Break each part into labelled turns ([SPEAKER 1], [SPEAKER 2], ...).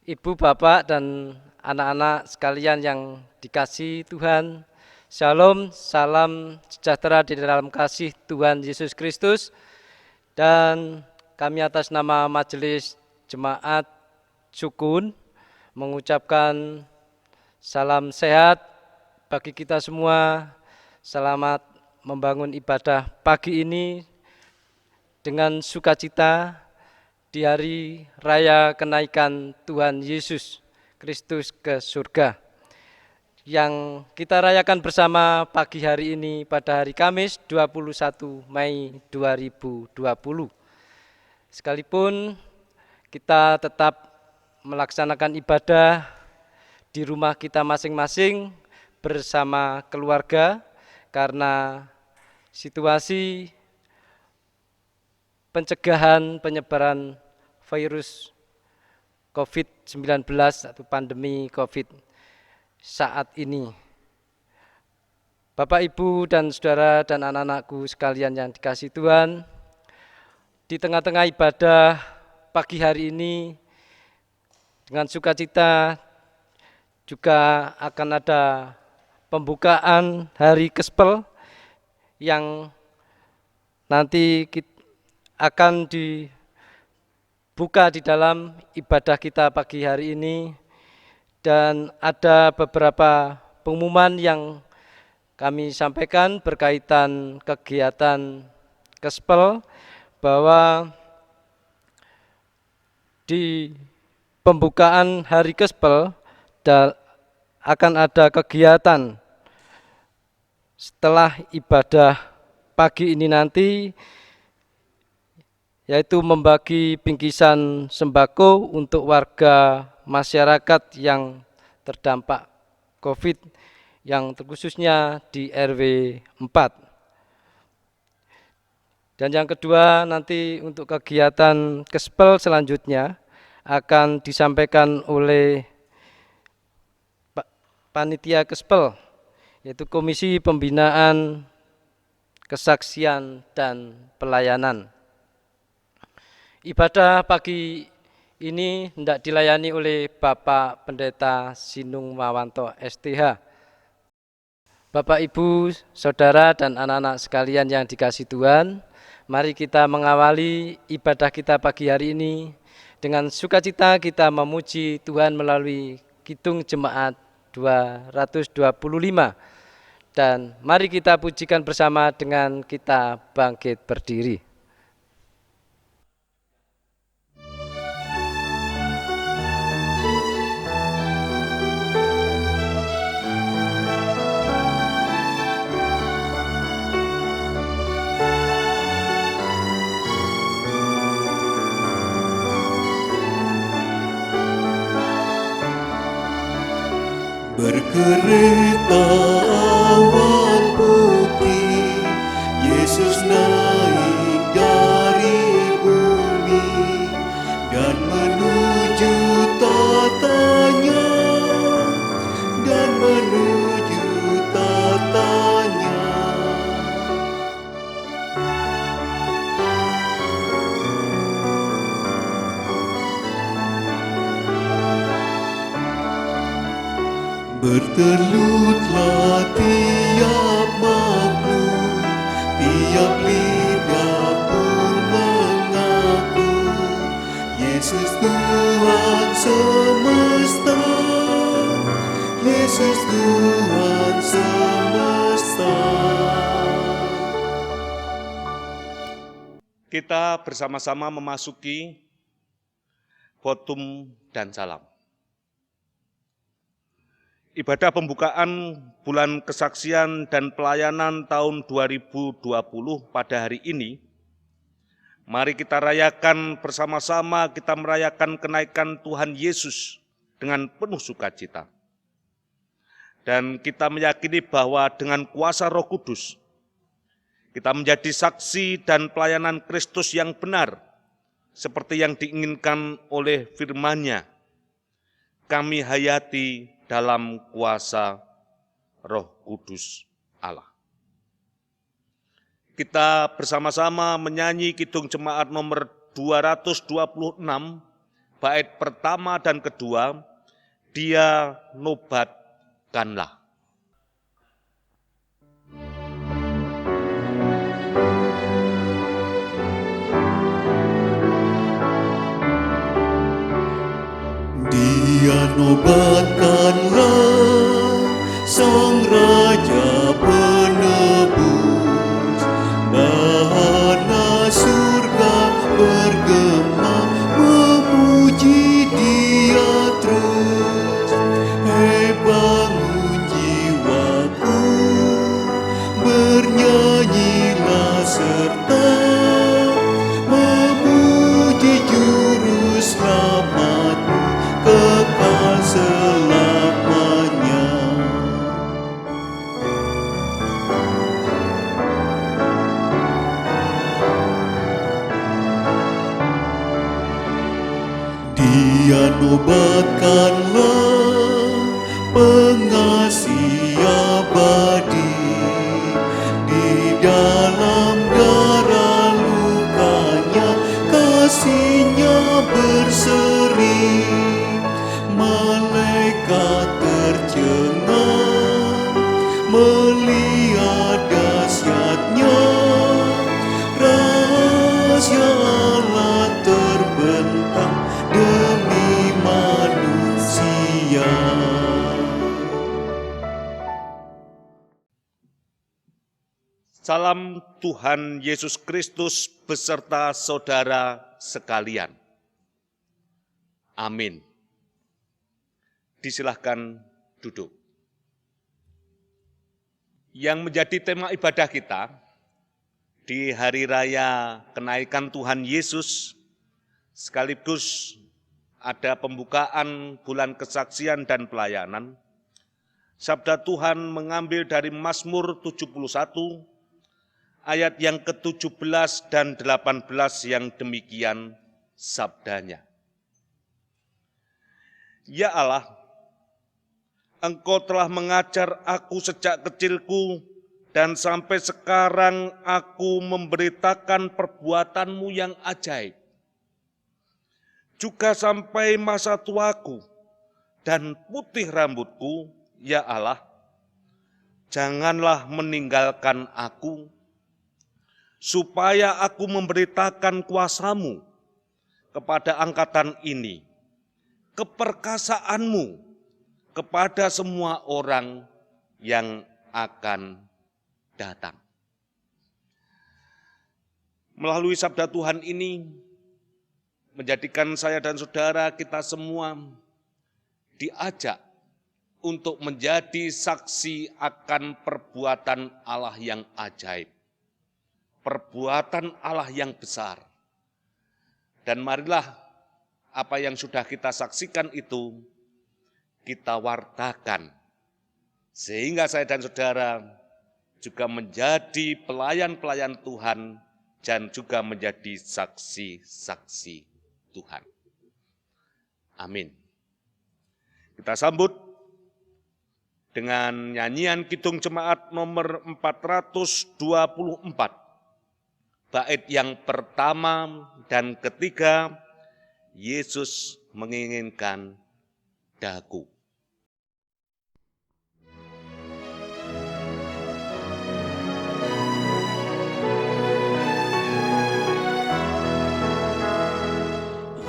[SPEAKER 1] Ibu, Bapak, dan anak-anak sekalian yang dikasihi Tuhan. Shalom, salam sejahtera di dalam kasih Tuhan Yesus Kristus. Dan kami atas nama Majelis Jemaat Sukun mengucapkan salam sehat bagi kita semua. Selamat membangun ibadah pagi ini dengan sukacita di hari raya kenaikan Tuhan Yesus Kristus ke surga yang kita rayakan bersama pagi hari ini pada hari Kamis 21 Mei 2020. Sekalipun kita tetap melaksanakan ibadah di rumah kita masing-masing bersama keluarga karena situasi pencegahan penyebaran virus COVID-19 atau pandemi COVID saat ini. Bapak, Ibu, dan saudara dan anak-anakku sekalian yang dikasihi Tuhan, di tengah-tengah ibadah pagi hari ini dengan sukacita juga akan ada pembukaan hari Gospel yang nanti akan dibuka di dalam ibadah kita pagi hari ini, dan ada beberapa pengumuman yang kami sampaikan berkaitan kegiatan Gospel, bahwa di pembukaan hari Gospel akan ada kegiatan setelah ibadah pagi ini nanti, yaitu membagi bingkisan sembako untuk warga masyarakat yang terdampak COVID, yang terkhususnya di RW 4. Dan yang kedua, nanti untuk kegiatan Gospel selanjutnya akan disampaikan oleh Panitia Gospel, yaitu Komisi Pembinaan Kesaksian dan Pelayanan. Ibadah pagi ini hendak dilayani oleh Bapak Pendeta Sinung Mawanto STH. Bapak, Ibu, Saudara, dan anak-anak sekalian yang dikasihi Tuhan, mari kita mengawali ibadah kita pagi hari ini dengan sukacita kita memuji Tuhan melalui Kidung Jemaat 225. Dan mari kita pujikan bersama dengan kita bangkit berdiri.
[SPEAKER 2] Berkereta awan putih, Yesus naik dari bumi dan menuju tatanya, dan menuju tatanya. Bertelutlah tiap makhluk, tiap lidah pun mengaku, Yesus Tuhan semesta, Yesus Tuhan semesta.
[SPEAKER 3] Kita bersama-sama memasuki votum dan salam. Ibadah pembukaan bulan kesaksian dan pelayanan tahun 2020 pada hari ini, mari kita rayakan bersama-sama, kita merayakan kenaikan Tuhan Yesus dengan penuh sukacita. Dan kita meyakini bahwa dengan kuasa Roh Kudus, kita menjadi saksi dan pelayanan Kristus yang benar, seperti yang diinginkan oleh firman-Nya. Kami hayati dalam kuasa Roh Kudus Allah. Kita bersama-sama menyanyi Kidung Jemaat nomor 226, bait pertama dan kedua, Dia nobatkanlah.
[SPEAKER 2] Dia nobatkanlah Sang Raja penebus, bahana surga bergema memuji Dia terus. Hei bangun jiwaku, bernyanyilah serta memuji Juru Selamatmu kekal selamanya. Dia nobatkanlah pengasih abadi, di dalam darah lukanya kasihnya berseri. Malaikat tercengang melihat dahsyatnya, rahasia Allah terbentang demi manusia.
[SPEAKER 3] Salam Tuhan Yesus Kristus beserta saudara sekalian. Amin. Disilahkan duduk. Yang menjadi tema ibadah kita di hari raya kenaikan Tuhan Yesus, sekaligus ada pembukaan bulan kesaksian dan pelayanan. Sabda Tuhan mengambil dari Mazmur 71, ayat yang ke-17 dan 18 yang demikian sabdanya. Ya Allah, Engkau telah mengajar aku sejak kecilku, dan sampai sekarang aku memberitakan perbuatan-Mu yang ajaib. Juga sampai masa tuaku dan putih rambutku, ya Allah, janganlah meninggalkan aku, supaya aku memberitakan kuasa-Mu kepada angkatan ini, keperkasaan-Mu kepada semua orang yang akan datang. Melalui sabda Tuhan ini, menjadikan saya dan saudara kita semua diajak untuk menjadi saksi akan perbuatan Allah yang ajaib, perbuatan Allah yang besar. Dan marilah apa yang sudah kita saksikan itu kita wartakan, sehingga saya dan saudara juga menjadi pelayan-pelayan Tuhan dan juga menjadi saksi-saksi Tuhan. Amin. Kita sambut dengan nyanyian Kidung Jemaat nomor 424, bait yang pertama dan ketiga, Yesus menginginkan daku.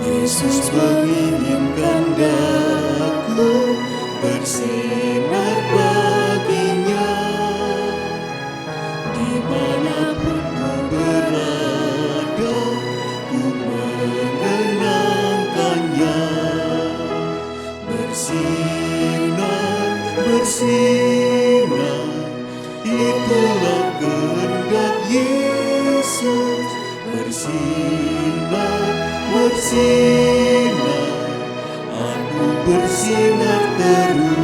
[SPEAKER 2] Yesus menginginkan daku bersinar baginya, dimanapun ku berada, ku mengenangkannya. Bersinar, bersinar, itulah kehendak Yesus. Bersinar, bersinar, aku bersinar terus.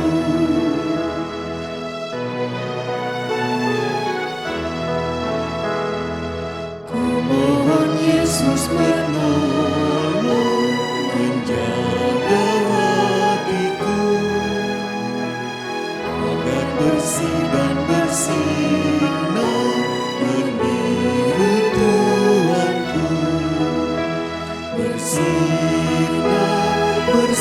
[SPEAKER 2] Ku mohon Yesus menolong, menjaga hatiku, agar bersih dan bersinar, meniru Tuhanku. Bersinar,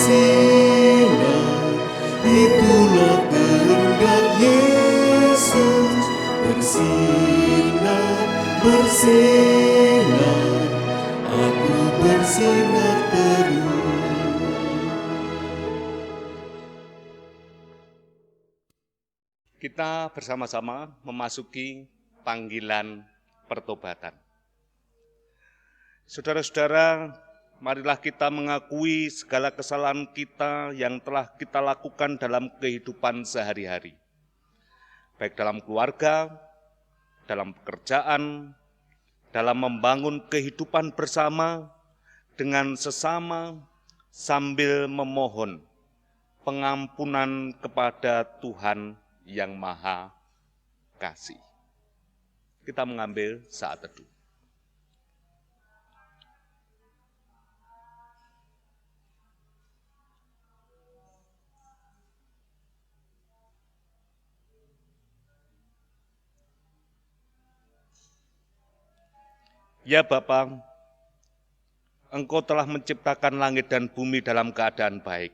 [SPEAKER 2] bersinar, itulah kehendak Yesus. Bersinar, bersinar, aku bersinar terus.
[SPEAKER 3] Kita bersama-sama memasuki panggilan pertobatan. Saudara-saudara, marilah kita mengakui segala kesalahan kita yang telah kita lakukan dalam kehidupan sehari-hari. Baik dalam keluarga, dalam pekerjaan, dalam membangun kehidupan bersama dengan sesama sambil memohon pengampunan kepada Tuhan yang Maha Kasih. Kita mengambil saat teduh. Ya Bapa, Engkau telah menciptakan langit dan bumi dalam keadaan baik.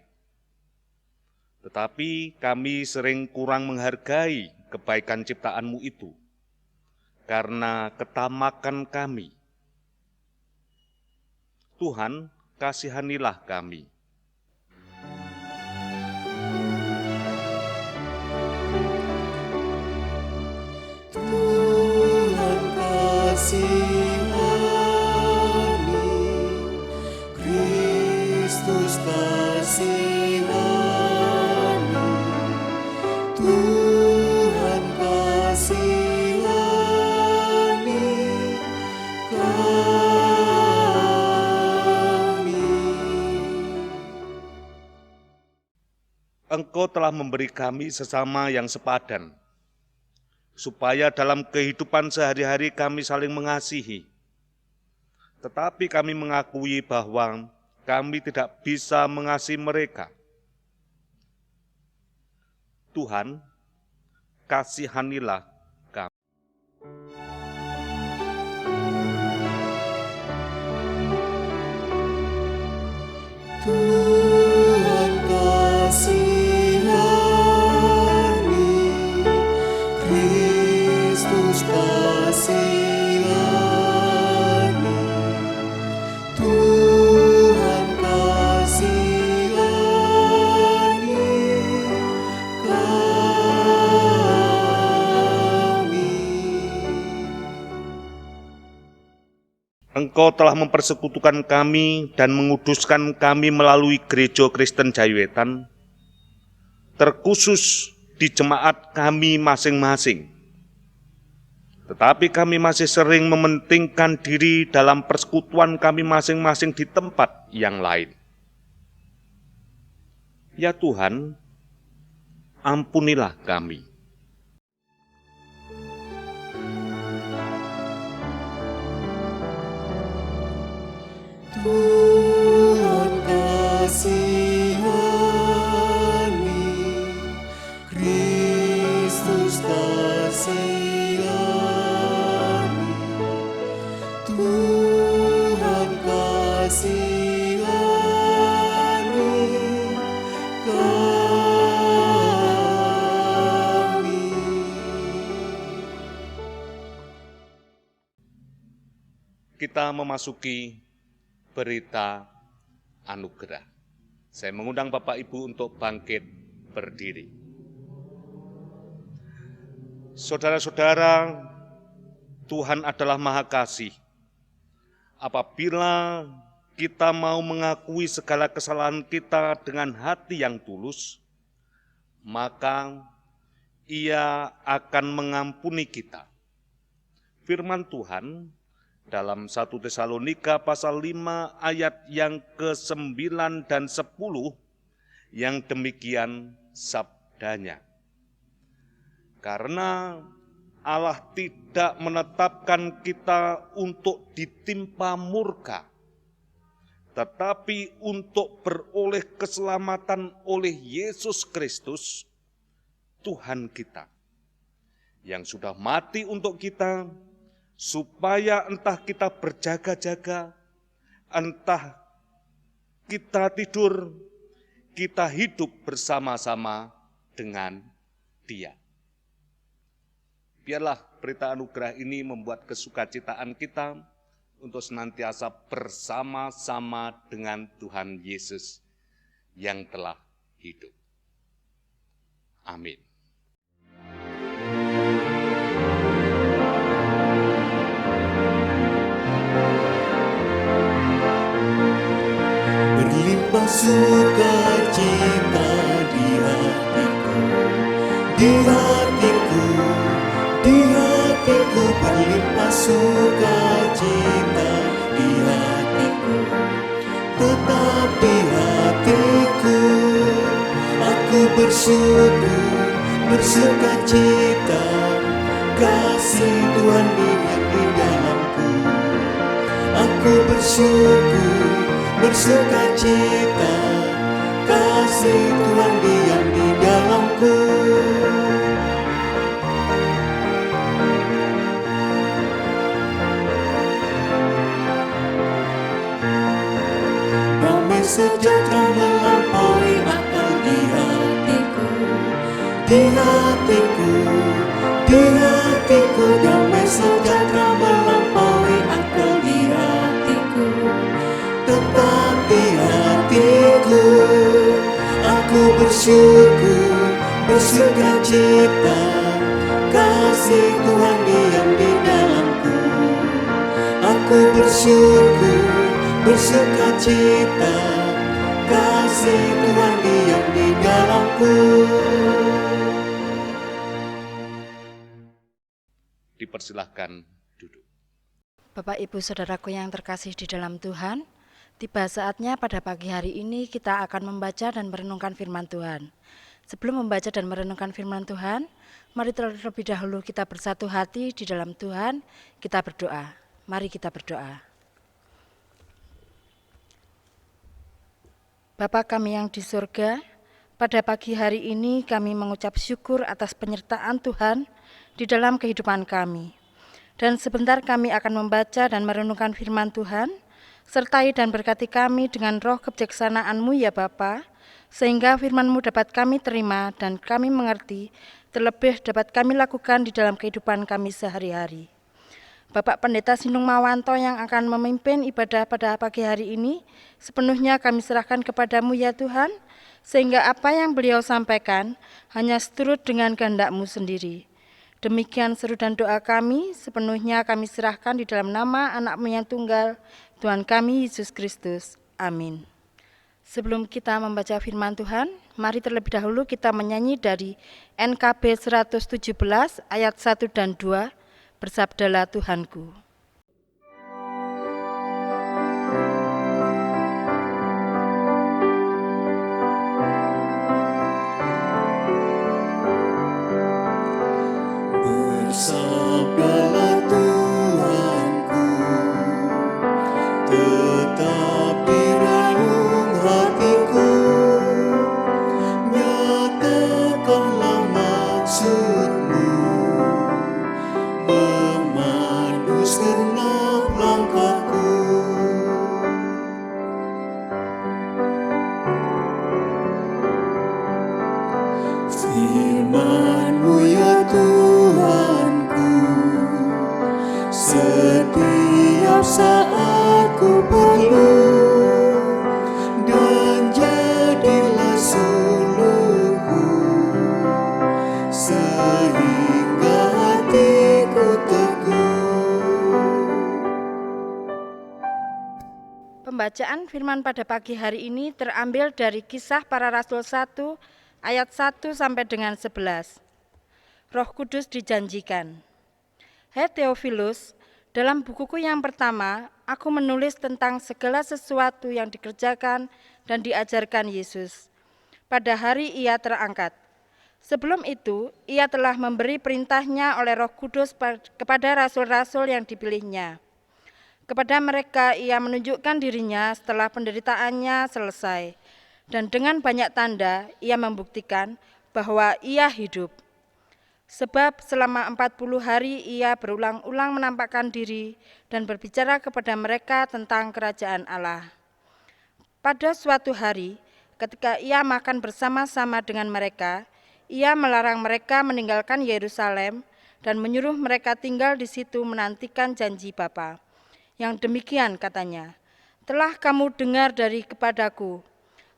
[SPEAKER 3] Tetapi kami sering kurang menghargai kebaikan ciptaan-Mu itu karena ketamakan kami. Tuhan, kasihanilah kami.
[SPEAKER 2] Tuhan kasihani, Kristus kasihani, Tuhan kasihani kami.
[SPEAKER 3] Engkau telah memberi kami sesama yang sepadan, supaya dalam kehidupan sehari-hari kami saling mengasihi. Tetapi kami mengakui bahwa kami tidak bisa mengasihi mereka. Tuhan, kasihanilah kami.
[SPEAKER 2] Tuhan kasihani, Kristus kasihani, Tuhan kasihani kami.
[SPEAKER 3] Engkau telah mempersekutukan kami dan menguduskan kami melalui Gereja Kristen Jaywetan, terkhusus di jemaat kami masing-masing. Tetapi kami masih sering mementingkan diri dalam persekutuan kami masing-masing di tempat yang lain. Ya Tuhan, ampunilah kami.
[SPEAKER 2] Tuhan kasihani, Kristus kasihani, Tuhan kasihani kami.
[SPEAKER 3] Kita memasuki berita anugerah. Saya mengundang Bapak Ibu untuk bangkit berdiri. Saudara-saudara, Tuhan adalah Maha Kasih. Apabila kita mau mengakui segala kesalahan kita dengan hati yang tulus, maka Ia akan mengampuni kita. Firman Tuhan dalam 1 Tesalonika pasal 5 ayat yang ke-9 dan 10 yang demikian sabdanya. Karena Allah tidak menetapkan kita untuk ditimpa murka, tetapi untuk beroleh keselamatan oleh Yesus Kristus, Tuhan kita, yang sudah mati untuk kita, supaya entah kita berjaga-jaga, entah kita tidur, kita hidup bersama-sama dengan Dia. Biarlah berita anugerah ini membuat kesukacitaan kita untuk senantiasa bersama-sama dengan Tuhan Yesus yang telah hidup. Amin.
[SPEAKER 2] Berlimpah sukacita di hatiku, di hatiku, di hatiku. Berlimpah sukacita di hatiku, tetap di hatiku. Aku bersyukur, bersukacita, kasih Tuhan diam di dalamku. Aku bersyukur, bersukacita, kasih Tuhan diam di dalamku. Damai sejahtera melampaui akal di hatiku, di hatiku, di hatiku. Damai sejahtera melampaui akal di hatiku, tetap di hatiku. Aku bersyukur, bersukacita, kasih Tuhan diam di dalamku. Aku bersyukur, bersukacita, kasih Tuhan diam di dalamku.
[SPEAKER 3] Dipersilahkan duduk.
[SPEAKER 4] Bapak, Ibu, Saudaraku yang terkasih di dalam Tuhan, tiba saatnya pada pagi hari ini kita akan membaca dan merenungkan firman Tuhan. Sebelum membaca dan merenungkan firman Tuhan, mari terlebih dahulu kita bersatu hati di dalam Tuhan, kita berdoa. Mari kita berdoa. Bapa kami yang di surga, pada pagi hari ini kami mengucap syukur atas penyertaan Tuhan di dalam kehidupan kami. Dan sebentar kami akan membaca dan merenungkan firman Tuhan, sertai dan berkati kami dengan roh kebijaksanaan-Mu ya Bapa, sehingga firman-Mu dapat kami terima dan kami mengerti, terlebih dapat kami lakukan di dalam kehidupan kami sehari-hari. Bapak Pendeta Sinung Mawanto yang akan memimpin ibadah pada pagi hari ini, sepenuhnya kami serahkan kepadamu ya Tuhan, sehingga apa yang beliau sampaikan hanya seturut dengan kehendak-Mu sendiri. Demikian seru dan doa kami, sepenuhnya kami serahkan di dalam nama anak-Mu yang tunggal, Tuhan kami Yesus Kristus. Amin. Sebelum kita membaca firman Tuhan, mari terlebih dahulu kita menyanyi dari NKB 117 ayat 1 dan 2, Bersabdalah Tuhanku.
[SPEAKER 2] Bersabdalah Tuhanku, tetap di relung hatiku. Nyatakanlah maksud-Mu, memandu segenap langkahku. Firman-Mu ya Tuhanku, setiap saat ku perlu, dan jadilah suluhku, sehingga hatiku teguh.
[SPEAKER 4] Pembacaan firman pada pagi hari ini terambil dari Kisah Para Rasul 1 ayat 1 sampai dengan 11. Roh Kudus dijanjikan. Hai Theophilus, dalam bukuku yang pertama, aku menulis tentang segala sesuatu yang dikerjakan dan diajarkan Yesus pada hari Ia terangkat. Sebelum itu, Ia telah memberi perintahnya oleh Roh Kudus kepada rasul-rasul yang dipilihnya. Kepada mereka Ia menunjukkan dirinya setelah penderitaannya selesai, dan dengan banyak tanda Ia membuktikan bahwa Ia hidup. Sebab selama 40 hari Ia berulang-ulang menampakkan diri dan berbicara kepada mereka tentang kerajaan Allah. Pada suatu hari, ketika ia makan bersama-sama dengan mereka, ia melarang mereka meninggalkan Yerusalem dan menyuruh mereka tinggal di situ menantikan janji Bapa. Yang demikian katanya, telah kamu dengar dari kepadaku,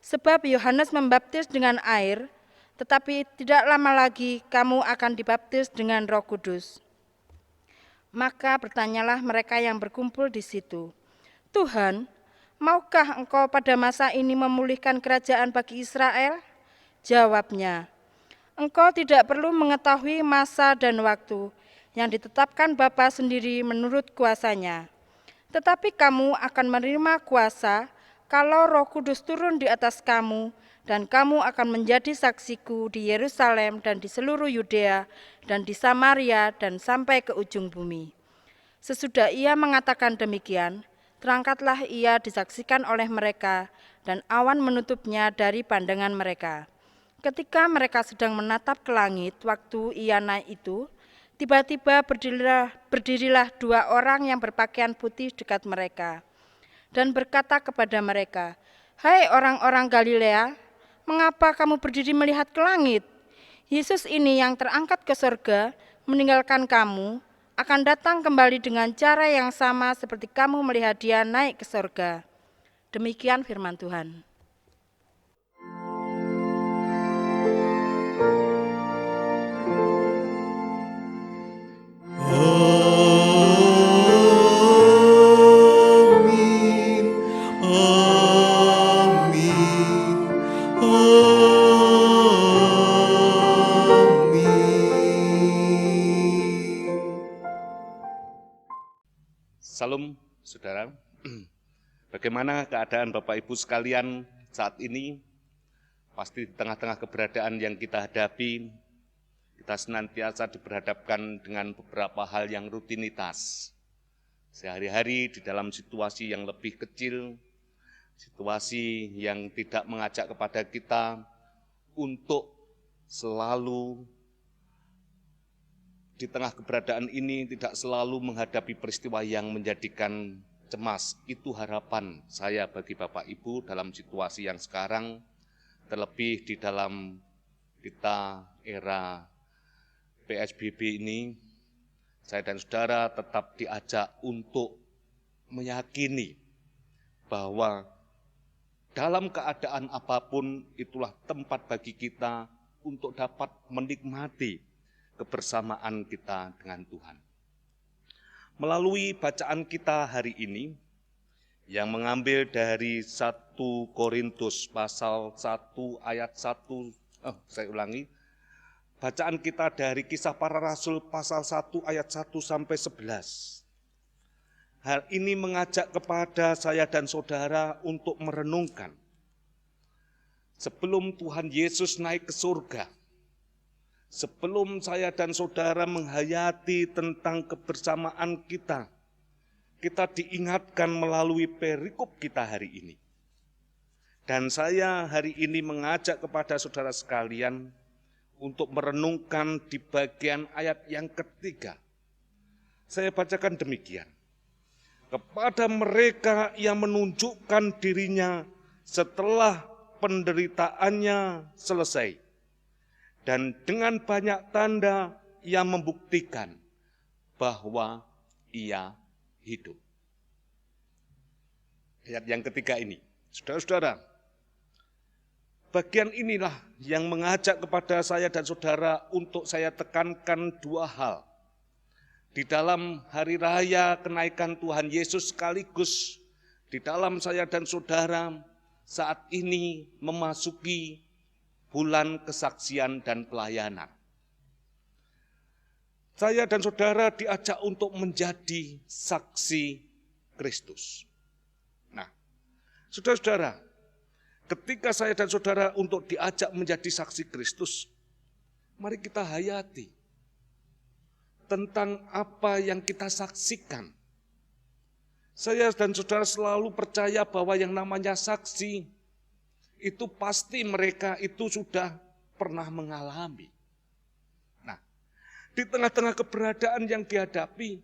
[SPEAKER 4] sebab Yohanes membaptis dengan air, tetapi tidak lama lagi kamu akan dibaptis dengan Roh Kudus. Maka bertanyalah mereka yang berkumpul di situ, Tuhan, maukah engkau pada masa ini memulihkan kerajaan bagi Israel? Jawabnya, engkau tidak perlu mengetahui masa dan waktu yang ditetapkan Bapa sendiri menurut kuasanya. Tetapi kamu akan menerima kuasa kalau Roh Kudus turun di atas kamu, dan kamu akan menjadi saksiku di Yerusalem dan di seluruh Yudea dan di Samaria dan sampai ke ujung bumi. Sesudah ia mengatakan demikian, terangkatlah ia disaksikan oleh mereka, dan awan menutupnya dari pandangan mereka. Ketika mereka sedang menatap ke langit waktu ia naik itu, tiba-tiba berdirilah dua orang yang berpakaian putih dekat mereka, dan berkata kepada mereka, "Hai orang-orang Galilea, mengapa kamu berdiri melihat ke langit? Yesus ini yang terangkat ke surga, meninggalkan kamu, akan datang kembali dengan cara yang sama seperti kamu melihat dia naik ke surga." Demikian firman Tuhan.
[SPEAKER 2] Amin, amin, amin.
[SPEAKER 3] Salam saudara, bagaimana keadaan Bapak Ibu sekalian saat ini? Pasti di tengah-tengah keberadaan yang kita hadapi, kita senantiasa diperhadapkan dengan beberapa hal yang rutinitas. Sehari-hari di dalam situasi yang lebih kecil, situasi yang tidak mengajak kepada kita untuk selalu di tengah keberadaan ini tidak selalu menghadapi peristiwa yang menjadikan cemas. Itu harapan saya bagi Bapak Ibu dalam situasi yang sekarang, terlebih di dalam kita era PSBB ini, saya dan saudara tetap diajak untuk meyakini bahwa dalam keadaan apapun itulah tempat bagi kita untuk dapat menikmati kebersamaan kita dengan Tuhan. Melalui bacaan kita hari ini yang mengambil dari 1 Korintus pasal 1 ayat 1, saya ulangi, bacaan kita dari Kisah Para Rasul pasal 1 ayat 1 sampai 11. Hal ini mengajak kepada saya dan saudara untuk merenungkan. Sebelum Tuhan Yesus naik ke surga, sebelum saya dan saudara menghayati tentang kebersamaan kita, kita diingatkan melalui perikop kita hari ini. Dan saya hari ini mengajak kepada saudara sekalian untuk merenungkan di bagian ayat yang ketiga. Saya bacakan demikian. Kepada mereka yang menunjukkan dirinya setelah penderitaannya selesai, dan dengan banyak tanda yang membuktikan bahwa ia hidup. Ayat yang ketiga ini, saudara-saudara, bagian inilah yang mengajak kepada saya dan saudara untuk saya tekankan dua hal. Di dalam hari raya kenaikan Tuhan Yesus sekaligus di dalam saya dan saudara saat ini memasuki bulan kesaksian dan pelayanan. Saya dan saudara diajak untuk menjadi saksi Kristus. Nah, saudara-saudara, ketika saya dan saudara untuk diajak menjadi saksi Kristus, mari kita hayati tentang apa yang kita saksikan. Saya dan saudara selalu percaya bahwa yang namanya saksi, itu pasti mereka itu sudah pernah mengalami. Nah, di tengah-tengah keberadaan yang dihadapi,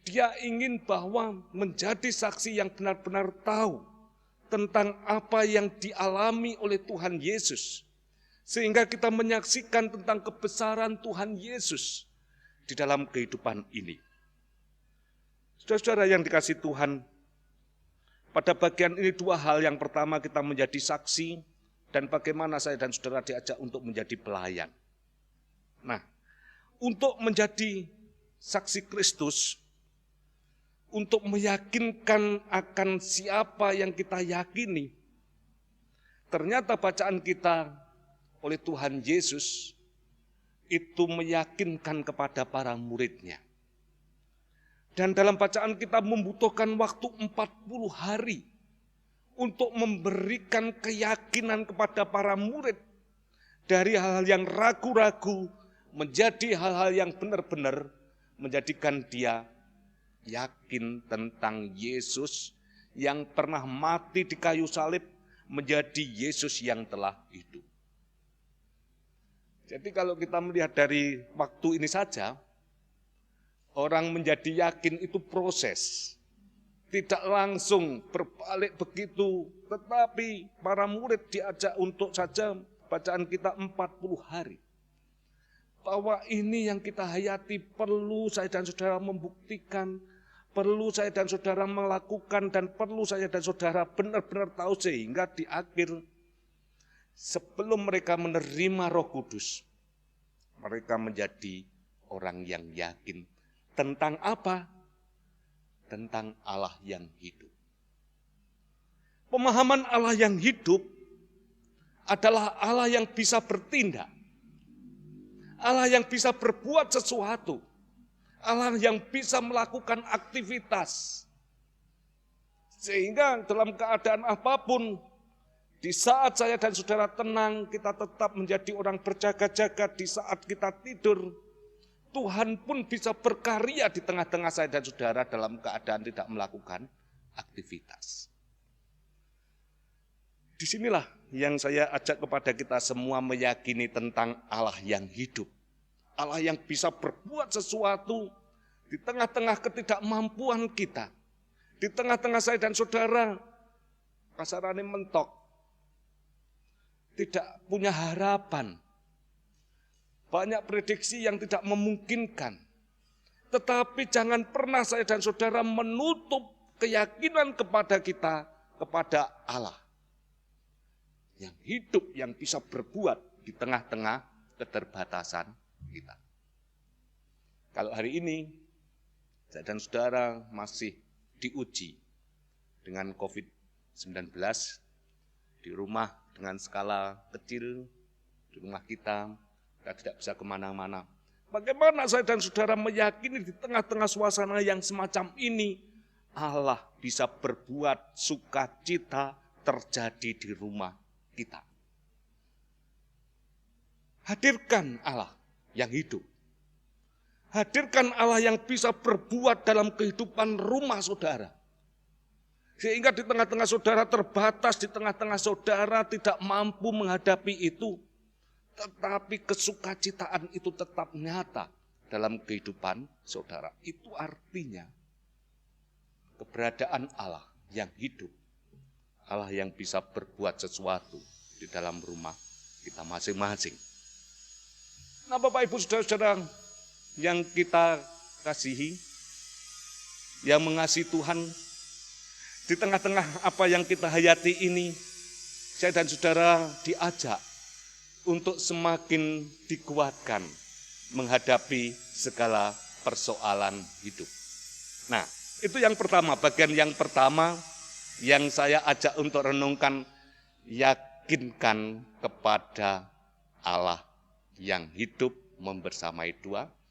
[SPEAKER 3] dia ingin bahwa menjadi saksi yang benar-benar tahu tentang apa yang dialami oleh Tuhan Yesus. Sehingga kita menyaksikan tentang kebesaran Tuhan Yesus di dalam kehidupan ini. Saudara-saudara yang dikasihi Tuhan, pada bagian ini dua hal. Yang pertama kita menjadi saksi dan bagaimana saya dan saudara diajak untuk menjadi pelayan. Nah, untuk menjadi saksi Kristus, untuk meyakinkan akan siapa yang kita yakini, ternyata bacaan kita oleh Tuhan Yesus itu meyakinkan kepada para muridnya. Dan dalam bacaan kita membutuhkan waktu 40 hari untuk memberikan keyakinan kepada para murid dari hal-hal yang ragu-ragu menjadi hal-hal yang benar-benar menjadikan dia yakin tentang Yesus yang pernah mati di kayu salib menjadi Yesus yang telah hidup. Jadi kalau kita melihat dari waktu ini saja, orang menjadi yakin itu proses. Tidak langsung berbalik begitu, tetapi para murid diajak untuk saja bacaan kita 40 hari. Bahwa ini yang kita hayati perlu saya dan saudara membuktikan, perlu saya dan saudara melakukan, dan perlu saya dan saudara benar-benar tahu sehingga di akhir sebelum mereka menerima Roh Kudus, mereka menjadi orang yang yakin. Tentang apa? Tentang Allah yang hidup. Pemahaman Allah yang hidup adalah Allah yang bisa bertindak. Allah yang bisa berbuat sesuatu. Allah yang bisa melakukan aktivitas. Sehingga dalam keadaan apapun, di saat saya dan saudara tenang, kita tetap menjadi orang berjaga-jaga. Di saat kita tidur, Tuhan pun bisa berkarya di tengah-tengah saya dan saudara dalam keadaan tidak melakukan aktivitas. Disinilah yang saya ajak kepada kita semua meyakini tentang Allah yang hidup. Allah yang bisa berbuat sesuatu di tengah-tengah ketidakmampuan kita. Di tengah-tengah saya dan saudara, kasarane mentok. Tidak punya harapan. Banyak prediksi yang tidak memungkinkan. Tetapi jangan pernah saya dan saudara menutup keyakinan kepada kita, kepada Allah. Yang hidup, yang bisa berbuat di tengah-tengah keterbatasan kita. Kalau hari ini, saya dan saudara masih diuji dengan COVID-19 di rumah dengan skala kecil, di rumah kita tidak bisa kemana-mana. Bagaimana saya dan saudara meyakini di tengah-tengah suasana yang semacam ini, Allah bisa berbuat sukacita terjadi di rumah kita. Hadirkan Allah yang hidup. Hadirkan Allah yang bisa berbuat dalam kehidupan rumah saudara. Sehingga di tengah-tengah saudara terbatas, di tengah-tengah saudara tidak mampu menghadapi itu. Tetapi kesukacitaan itu tetap nyata dalam kehidupan saudara. Itu artinya keberadaan Allah yang hidup. Allah yang bisa berbuat sesuatu di dalam rumah kita masing-masing. Nah Bapak Ibu Saudara-saudara yang kita kasihi, yang mengasihi Tuhan, di tengah-tengah apa yang kita hayati ini, saya dan saudara diajak untuk semakin dikuatkan menghadapi segala persoalan hidup. Nah, itu yang pertama, bagian yang pertama yang saya ajak untuk renungkan, yakinkan kepada Allah yang hidup membersamai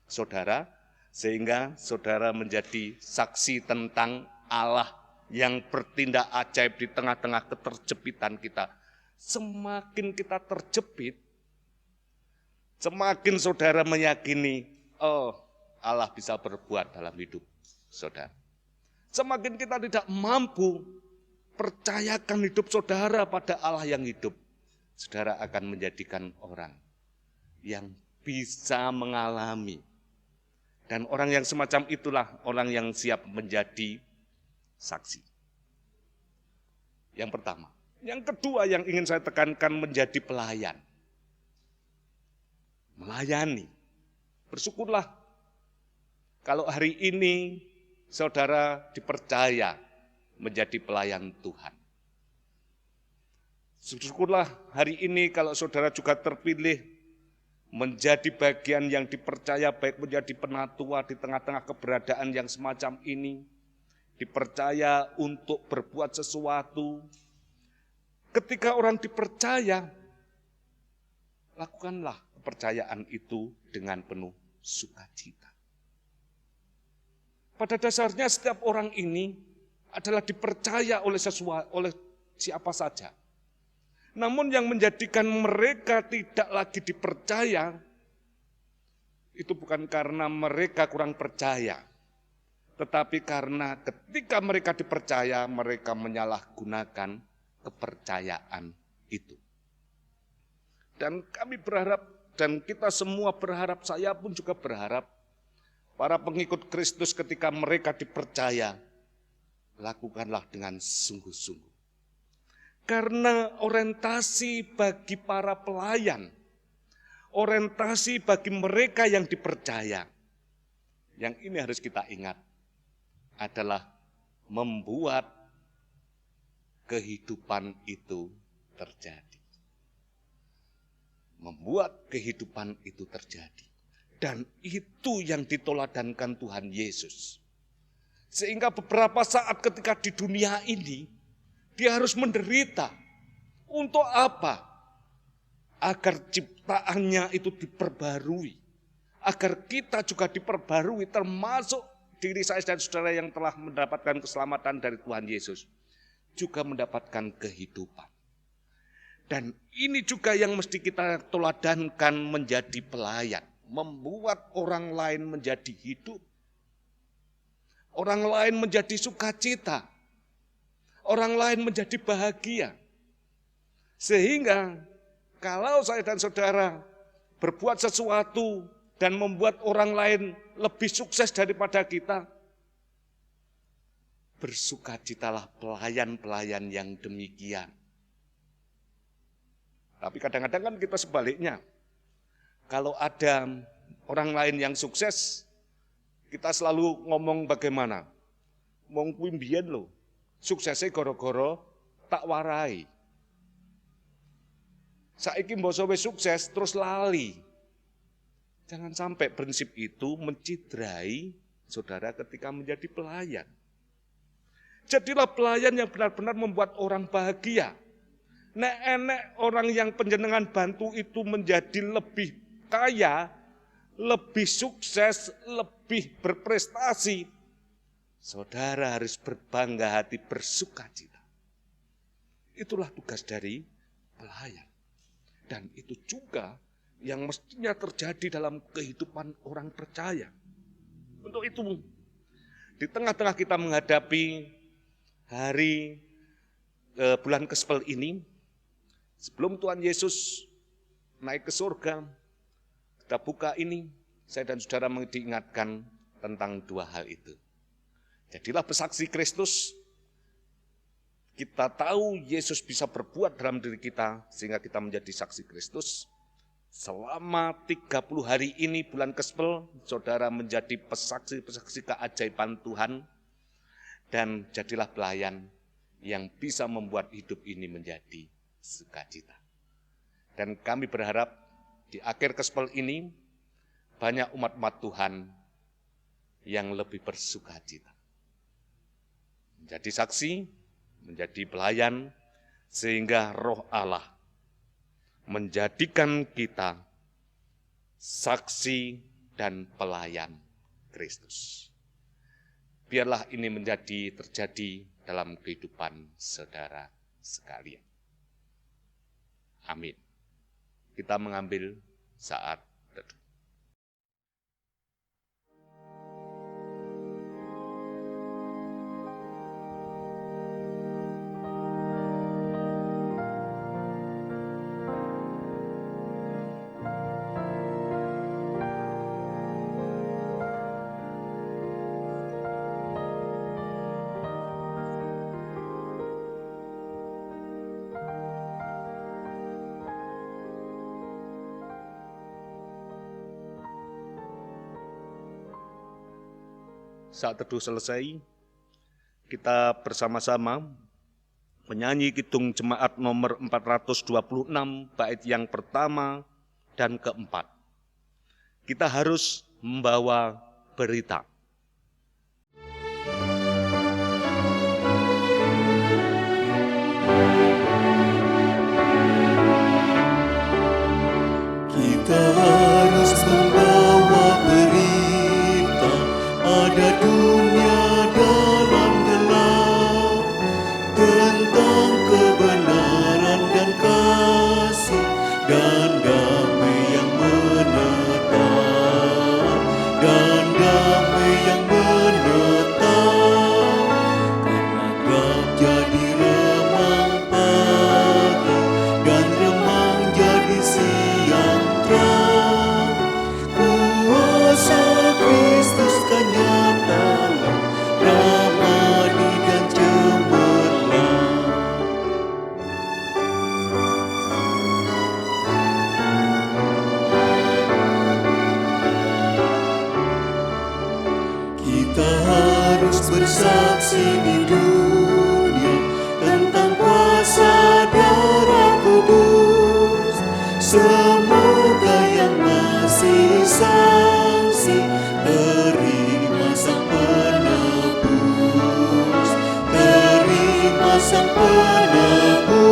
[SPEAKER 3] saudara, sehingga saudara menjadi saksi tentang Allah yang bertindak ajaib di tengah-tengah keterjepitan kita. Semakin kita terjepit, semakin saudara meyakini, oh Allah bisa berbuat dalam hidup saudara. Semakin kita tidak mampu, percayakan hidup saudara pada Allah yang hidup. Saudara akan menjadikan orang yang bisa mengalami. Dan orang yang semacam itulah orang yang siap menjadi saksi. Yang pertama. Yang kedua yang ingin saya tekankan menjadi pelayan. Melayani. Bersyukurlah kalau hari ini saudara dipercaya menjadi pelayan Tuhan. Bersyukurlah hari ini kalau saudara juga terpilih menjadi bagian yang dipercaya, baik menjadi penatua di tengah-tengah keberadaan yang semacam ini, dipercaya untuk berbuat sesuatu. Ketika orang dipercaya, lakukanlah kepercayaan itu dengan penuh sukacita. Pada dasarnya setiap orang ini adalah dipercaya oleh siapa saja. Namun yang menjadikan mereka tidak lagi dipercaya, itu bukan karena mereka kurang percaya, tetapi karena ketika mereka dipercaya, mereka menyalahgunakan kepercayaan itu. Dan kami berharap, dan kita semua berharap, saya pun juga berharap, para pengikut Kristus ketika mereka dipercaya, lakukanlah dengan sungguh-sungguh. Karena orientasi bagi para pelayan, orientasi bagi mereka yang dipercaya, yang ini harus kita ingat, adalah membuat kehidupan itu terjadi. Membuat kehidupan itu terjadi. Dan itu yang ditoladankan Tuhan Yesus. Sehingga beberapa saat ketika di dunia ini, dia harus menderita. Untuk apa? Agar ciptaannya itu diperbarui. Agar kita juga diperbarui, termasuk diri saya dan saudara yang telah mendapatkan keselamatan dari Tuhan Yesus, juga mendapatkan kehidupan. Dan ini juga yang mesti kita toladankan menjadi pelayan. Membuat orang lain menjadi hidup. Orang lain menjadi sukacita. Orang lain menjadi bahagia. Sehingga kalau saya dan saudara berbuat sesuatu dan membuat orang lain lebih sukses daripada kita, bersukacitalah pelayan-pelayan yang demikian. Tapi kadang-kadang kan kita sebaliknya. Kalau ada orang lain yang sukses, kita selalu ngomong bagaimana? Ngomong kuwi mbiyen lho. Suksesnya goro-goro tak warai. Saiki mbasa wis sukses terus lali. Jangan sampai prinsip itu mencidrai saudara ketika menjadi pelayan. Jadilah pelayan yang benar-benar membuat orang bahagia. Nek enek orang yang panjenengan bantu itu menjadi lebih kaya, lebih sukses, lebih berprestasi, saudara harus berbangga hati, bersukacita. Itulah tugas dari pelayan. Dan itu juga yang mestinya terjadi dalam kehidupan orang percaya. Untuk itu, di tengah-tengah kita menghadapi hari bulan Gospel ini, sebelum Tuhan Yesus naik ke surga, kita buka ini, saya dan saudara diingatkan tentang dua hal itu. Jadilah pesaksi Kristus. Kita tahu Yesus bisa berbuat dalam diri kita sehingga kita menjadi saksi Kristus. Selama 30 hari ini bulan Gospel, saudara menjadi pesaksi-pesaksi keajaiban Tuhan. Dan jadilah pelayan yang bisa membuat hidup ini menjadi sukacita. Dan kami berharap di akhir Gospel ini banyak umat-umat Tuhan yang lebih bersukacita. Menjadi saksi, menjadi pelayan, sehingga Roh Allah menjadikan kita saksi dan pelayan Kristus. Biarlah ini terjadi dalam kehidupan saudara sekalian. Amin. Kita mengambil saat teduh. saat teduh selesai, kita bersama-sama menyanyi kidung jemaat nomor 426 bait yang pertama dan keempat. Kita harus membawa berita.
[SPEAKER 2] Kita harus membawa berita, ada dunia dalam gelap, tentang kebenaran dan kasih dan damai yang menetap, dan damai yang menetap. Karena gelap jadi remang pagi, dan remang jadi siang terang. Kuasa Kristus kan nyata, ramadi dan cemerlang. Kita harus bersaksi di dunia tentang kuasa darah kudus. Semoga yang masih saksi terima sang penebus, terima sang penebus.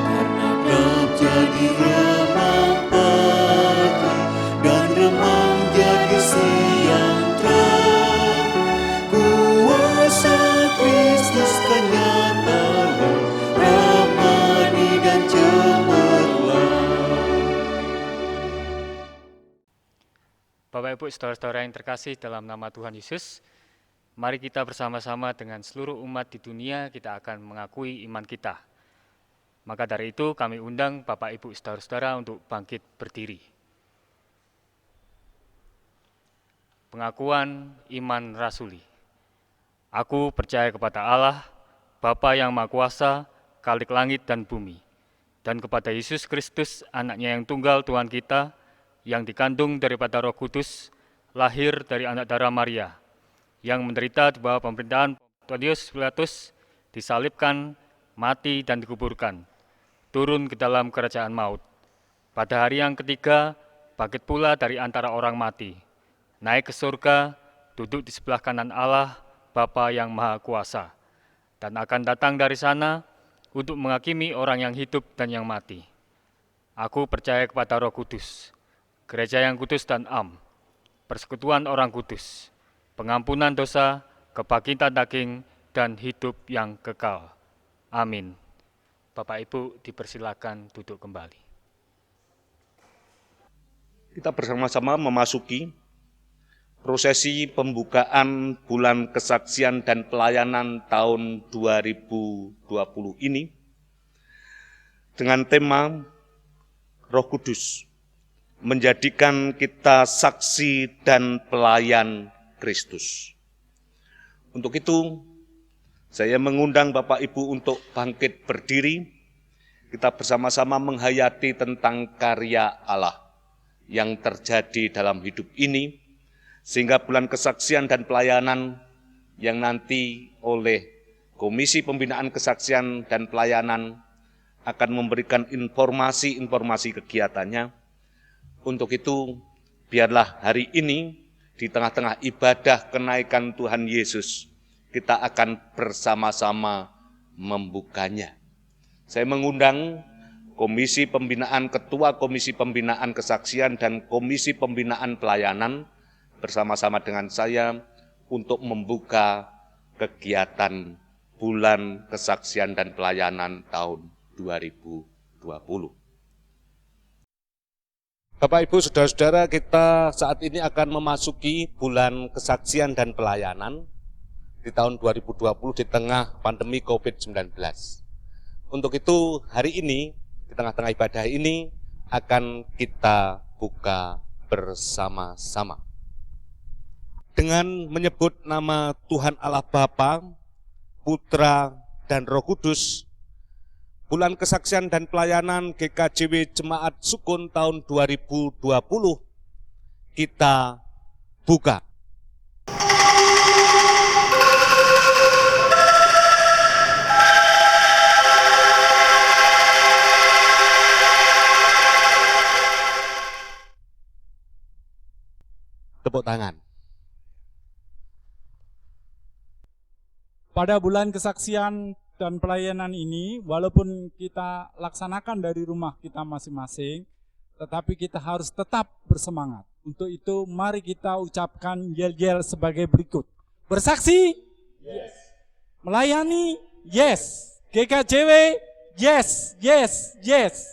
[SPEAKER 2] Karena gelap jadi remang pagi, dan remang jadi siang terang. Kuasa Kristus kan nyata, ramadi dan cemerlang.
[SPEAKER 5] Bapak Ibu saudara-saudara yang terkasih dalam nama Tuhan Yesus, mari kita bersama-sama dengan seluruh umat di dunia kita akan mengakui iman kita. Maka dari itu kami undang Bapak Ibu saudara-saudara untuk bangkit berdiri. Pengakuan iman rasuli. Aku percaya kepada Allah, Bapa yang Maha Kuasa, Khalik langit dan bumi, dan kepada Yesus Kristus, anaknya yang tunggal Tuhan kita, yang dikandung daripada Roh Kudus, lahir dari anak darah Maria, yang menderita di bawah pemerintahan Pontius Pilatus, disalibkan, mati dan dikuburkan, turun ke dalam kerajaan maut. Pada hari yang ketiga, bangkit pula dari antara orang mati, naik ke surga, duduk di sebelah kanan Allah, Bapa yang Maha Kuasa, dan akan datang dari sana untuk menghakimi orang yang hidup dan yang mati. Aku percaya kepada Roh Kudus, gereja yang kudus dan am, persekutuan orang kudus, pengampunan dosa, kebangkitan daging, dan hidup yang kekal. Amin. Bapak Ibu dipersilakan duduk kembali.
[SPEAKER 3] Kita bersama-sama memasuki prosesi pembukaan bulan kesaksian dan pelayanan tahun 2020 ini dengan tema Roh Kudus, menjadikan kita saksi dan pelayan Kristus. Untuk itu, saya mengundang Bapak Ibu untuk bangkit berdiri. Kita bersama-sama menghayati tentang karya Allah yang terjadi dalam hidup ini, sehingga bulan kesaksian dan pelayanan yang nanti oleh Komisi Pembinaan Kesaksian dan Pelayanan akan memberikan informasi-informasi kegiatannya. Untuk itu, biarlah hari ini di tengah-tengah ibadah kenaikan Tuhan Yesus, kita akan bersama-sama membukanya. Saya mengundang Komisi Pembinaan, Ketua Komisi Pembinaan Kesaksian dan Komisi Pembinaan Pelayanan bersama-sama dengan saya untuk membuka kegiatan bulan kesaksian dan pelayanan tahun 2020. Bapak Ibu Saudara-saudara, kita saat ini akan memasuki bulan kesaksian dan pelayanan di tahun 2020 di tengah pandemi COVID-19. Untuk itu hari ini, di tengah-tengah ibadah ini akan kita buka bersama-sama dengan menyebut nama Tuhan Allah Bapa, Putra, dan Roh Kudus. Bulan kesaksian dan pelayanan GKJW Jemaat Sukun tahun 2020 kita buka.
[SPEAKER 6] tepuk tangan.
[SPEAKER 7] Pada bulan kesaksian dan pelayanan ini, walaupun kita laksanakan dari rumah kita masing-masing, tetapi kita harus tetap bersemangat. Untuk itu, mari kita ucapkan yel-yel sebagai berikut. Bersaksi? Yes. Melayani? Yes. GKJW? Yes, yes, yes.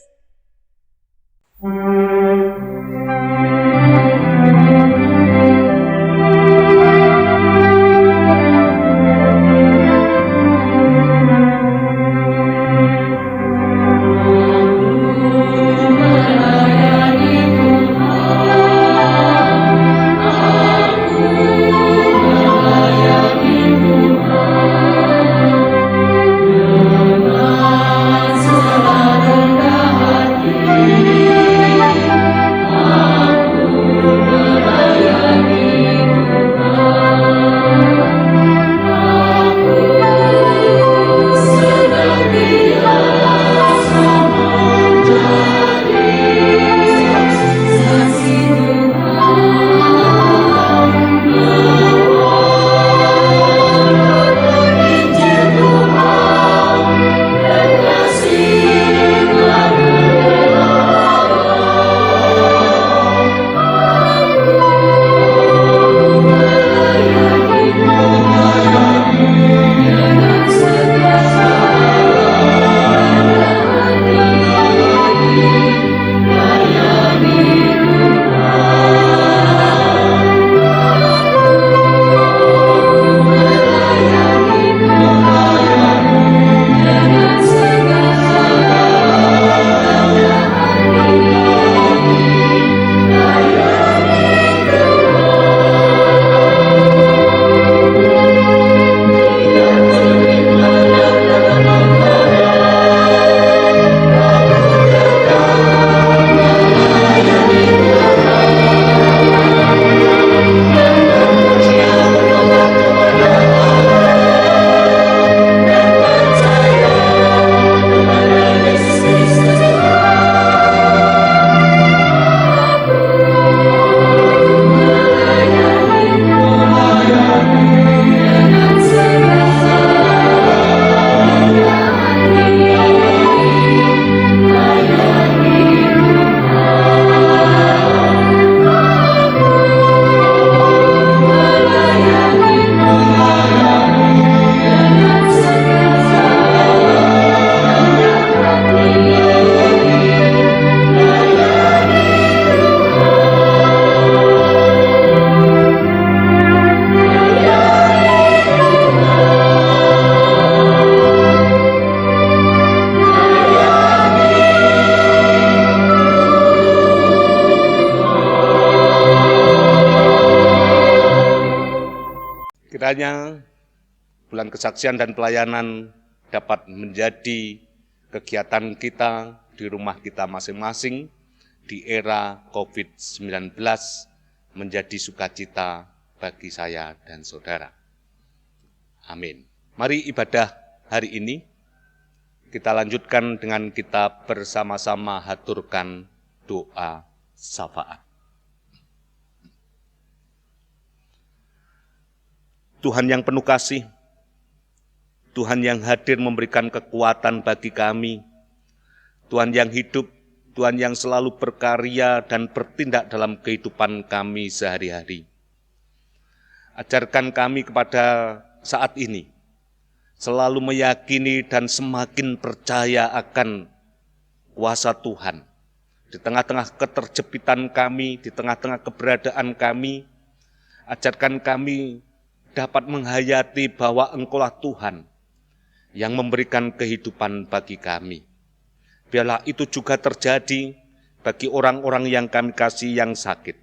[SPEAKER 3] Kiranya bulan kesaksian dan pelayanan dapat menjadi kegiatan kita di rumah kita masing-masing di era COVID-19 menjadi sukacita bagi saya dan saudara. Amin. Mari ibadah hari ini kita lanjutkan dengan kita bersama-sama haturkan doa syafaat. Tuhan yang penuh kasih, Tuhan yang hadir memberikan kekuatan bagi kami, Tuhan yang hidup, Tuhan yang selalu berkarya dan bertindak dalam kehidupan kami sehari-hari. Ajarkan kami kepada saat ini, selalu meyakini dan semakin percaya akan kuasa Tuhan. Di tengah-tengah keterjepitan kami, di tengah-tengah keberadaan kami, ajarkan kami dapat menghayati bahwa Engkaulah Tuhan yang memberikan kehidupan bagi kami. Biarlah itu juga terjadi bagi orang-orang yang kami kasih yang sakit.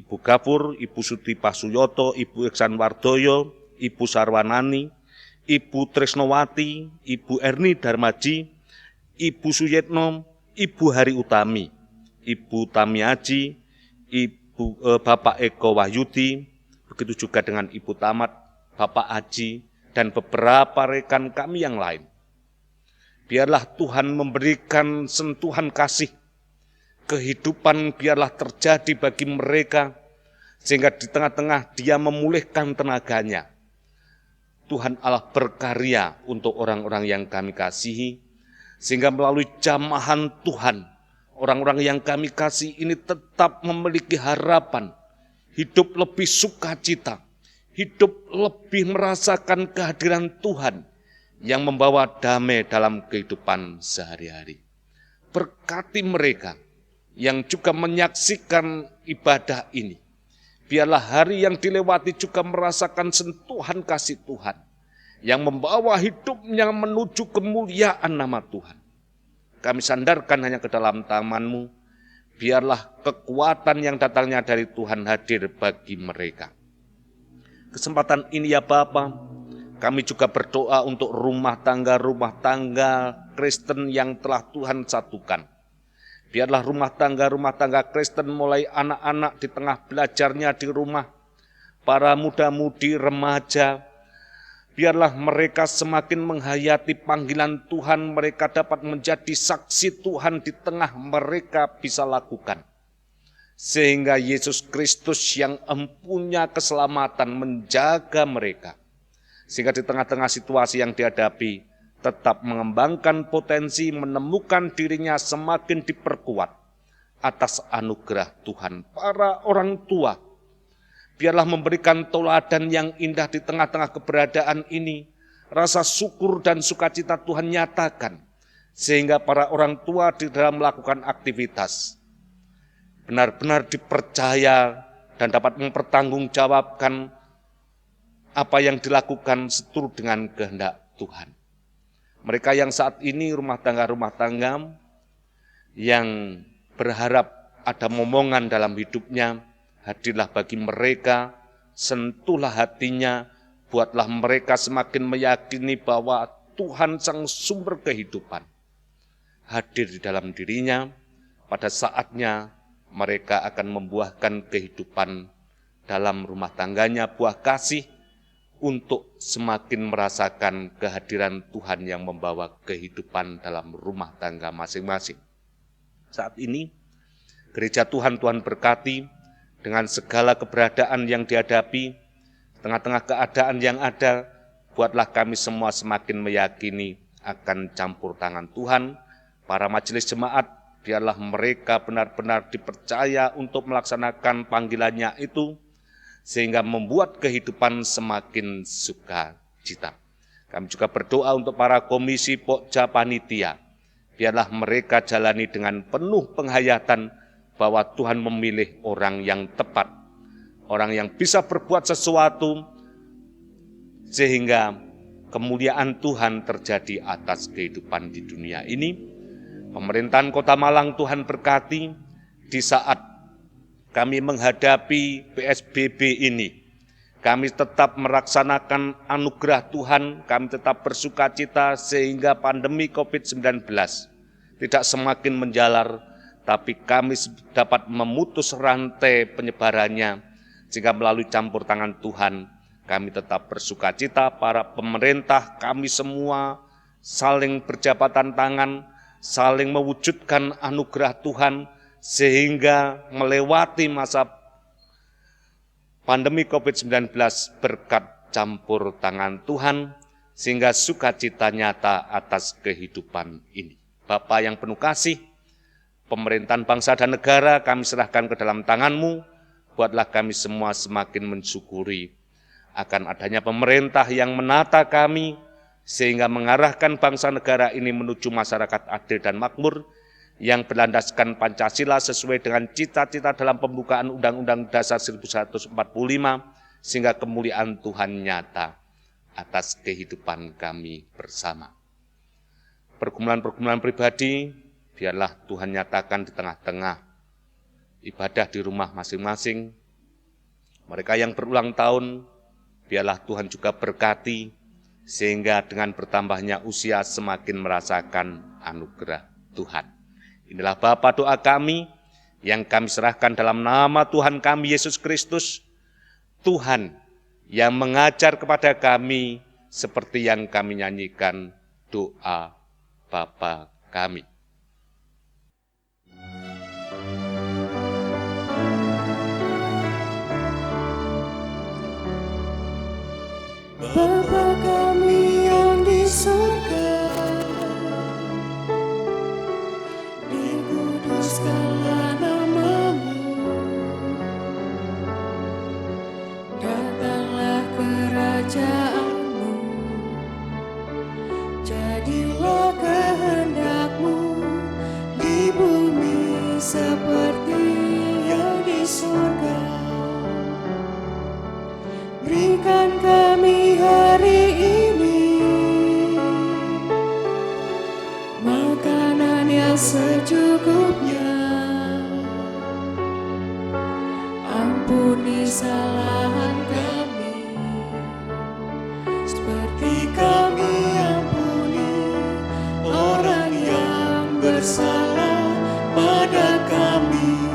[SPEAKER 3] Ibu Gafur, Ibu Sutri Pasuyoto, Ibu Iksan Wardoyo, Ibu Sarwanani, Ibu Tresnowati, Ibu Erni Darmaji, Ibu Suyetno, Ibu Hari Utami, Ibu Tamiaji, Bapak Eko Wahyudi, begitu juga dengan Ibu Tamat, Bapak Aji, dan beberapa rekan kami yang lain. Biarlah Tuhan memberikan sentuhan kasih, kehidupan biarlah terjadi bagi mereka, sehingga di tengah-tengah dia memulihkan tenaganya. Tuhan Allah berkarya untuk orang-orang yang kami kasihi, sehingga melalui jamahan Tuhan, orang-orang yang kami kasih ini tetap memiliki harapan, hidup lebih sukacita, hidup lebih merasakan kehadiran Tuhan yang membawa damai dalam kehidupan sehari-hari. Berkati mereka yang juga menyaksikan ibadah ini. Biarlah hari yang dilewati juga merasakan sentuhan kasih Tuhan yang membawa hidupnya menuju kemuliaan nama Tuhan. Kami sandarkan hanya ke dalam tangan-Mu, biarlah kekuatan yang datangnya dari Tuhan hadir bagi mereka. Kesempatan ini ya Bapa, kami juga berdoa untuk rumah tangga Kristen yang telah Tuhan satukan. Biarlah rumah tangga Kristen mulai anak-anak di tengah belajarnya di rumah, para muda-mudi, remaja, biarlah mereka semakin menghayati panggilan Tuhan, mereka dapat menjadi saksi Tuhan di tengah mereka bisa lakukan. Sehingga Yesus Kristus yang empunya keselamatan menjaga mereka. Sehingga di tengah-tengah situasi yang dihadapi, tetap mengembangkan potensi, menemukan dirinya semakin diperkuat atas anugerah Tuhan. Para orang tua, biarlah memberikan teladan yang indah di tengah-tengah keberadaan ini. Rasa syukur dan sukacita Tuhan nyatakan, sehingga para orang tua di dalam melakukan aktivitas benar-benar dipercaya dan dapat mempertanggungjawabkan apa yang dilakukan seturut dengan kehendak Tuhan. Mereka yang saat ini rumah tangga yang berharap ada momongan dalam hidupnya, hadirlah bagi mereka, sentuhlah hatinya, buatlah mereka semakin meyakini bahwa Tuhan sang sumber kehidupan hadir di dalam dirinya. Pada saatnya mereka akan membuahkan kehidupan dalam rumah tangganya, buah kasih, untuk semakin merasakan kehadiran Tuhan yang membawa kehidupan dalam rumah tangga masing-masing. Saat ini, gereja Tuhan berkati dengan segala keberadaan yang dihadapi, tengah-tengah keadaan yang ada, buatlah kami semua semakin meyakini akan campur tangan Tuhan. Para majelis jemaat, biarlah mereka benar-benar dipercaya untuk melaksanakan panggilannya itu, sehingga membuat kehidupan semakin sukacita. Kami juga berdoa untuk para komisi pokja panitia. Biarlah mereka jalani dengan penuh penghayatan bahwa Tuhan memilih orang yang tepat, orang yang bisa berbuat sesuatu, sehingga kemuliaan Tuhan terjadi atas kehidupan di dunia ini. Pemerintahan Kota Malang Tuhan berkati di saat kami menghadapi PSBB ini. Kami tetap melaksanakan anugerah Tuhan, kami tetap bersukacita sehingga pandemi COVID-19 tidak semakin menjalar, tapi kami dapat memutus rantai penyebarannya, sehingga melalui campur tangan Tuhan, kami tetap bersukacita. Para pemerintah, kami semua saling berjabatan tangan, saling mewujudkan anugerah Tuhan, sehingga melewati masa pandemi COVID-19 berkat campur tangan Tuhan, sehingga sukacita nyata atas kehidupan ini. Bapa yang penuh kasih, pemerintahan bangsa dan negara kami serahkan ke dalam tangan-Mu, buatlah kami semua semakin mensyukuri akan adanya pemerintah yang menata kami, sehingga mengarahkan bangsa negara ini menuju masyarakat adil dan makmur, yang berlandaskan Pancasila sesuai dengan cita-cita dalam pembukaan Undang-Undang Dasar 1945, sehingga kemuliaan Tuhan nyata atas kehidupan kami bersama. Pergumulan-pergumulan pribadi, biarlah Tuhan nyatakan di tengah-tengah ibadah di rumah masing-masing. Mereka yang berulang tahun, biarlah Tuhan juga berkati, sehingga dengan bertambahnya usia semakin merasakan anugerah Tuhan. Inilah Bapa doa kami yang kami serahkan dalam nama Tuhan kami Yesus Kristus. Tuhan yang mengajar kepada kami seperti yang kami nyanyikan doa Bapa kami.
[SPEAKER 2] seperti yang di surga. Berikan kami hari ini makanan yang secukupnya. Ampuni kesalahan kami, seperti kami ampuni orang yang bersalah pada kami.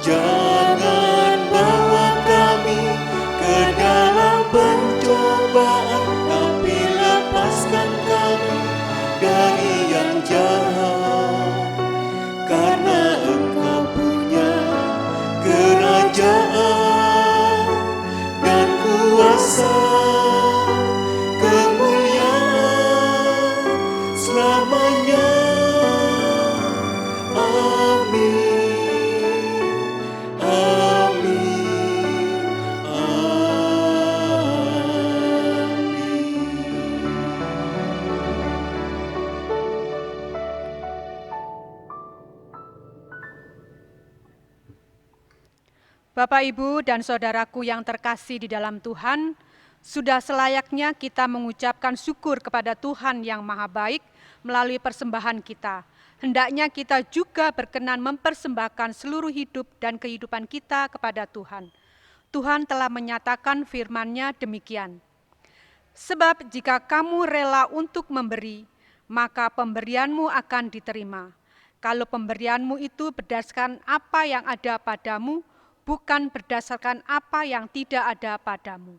[SPEAKER 2] Jangan bawa kami ke dalam pencobaan, tapi lepaskan kami dari yang jahat. Karena Engkau punya kerajaan dan kuasa, kemuliaan selamanya. Amin, amin, amin.
[SPEAKER 6] Bapak, Ibu, dan saudaraku yang terkasih di dalam Tuhan, sudah selayaknya kita mengucapkan syukur kepada Tuhan yang Maha Baik melalui persembahan kita. Hendaknya kita juga berkenan mempersembahkan seluruh hidup dan kehidupan kita kepada Tuhan. Tuhan telah menyatakan firman-Nya demikian. Sebab jika kamu rela untuk memberi, maka pemberianmu akan diterima. Kalau pemberianmu itu berdasarkan apa yang ada padamu, bukan berdasarkan apa yang tidak ada padamu.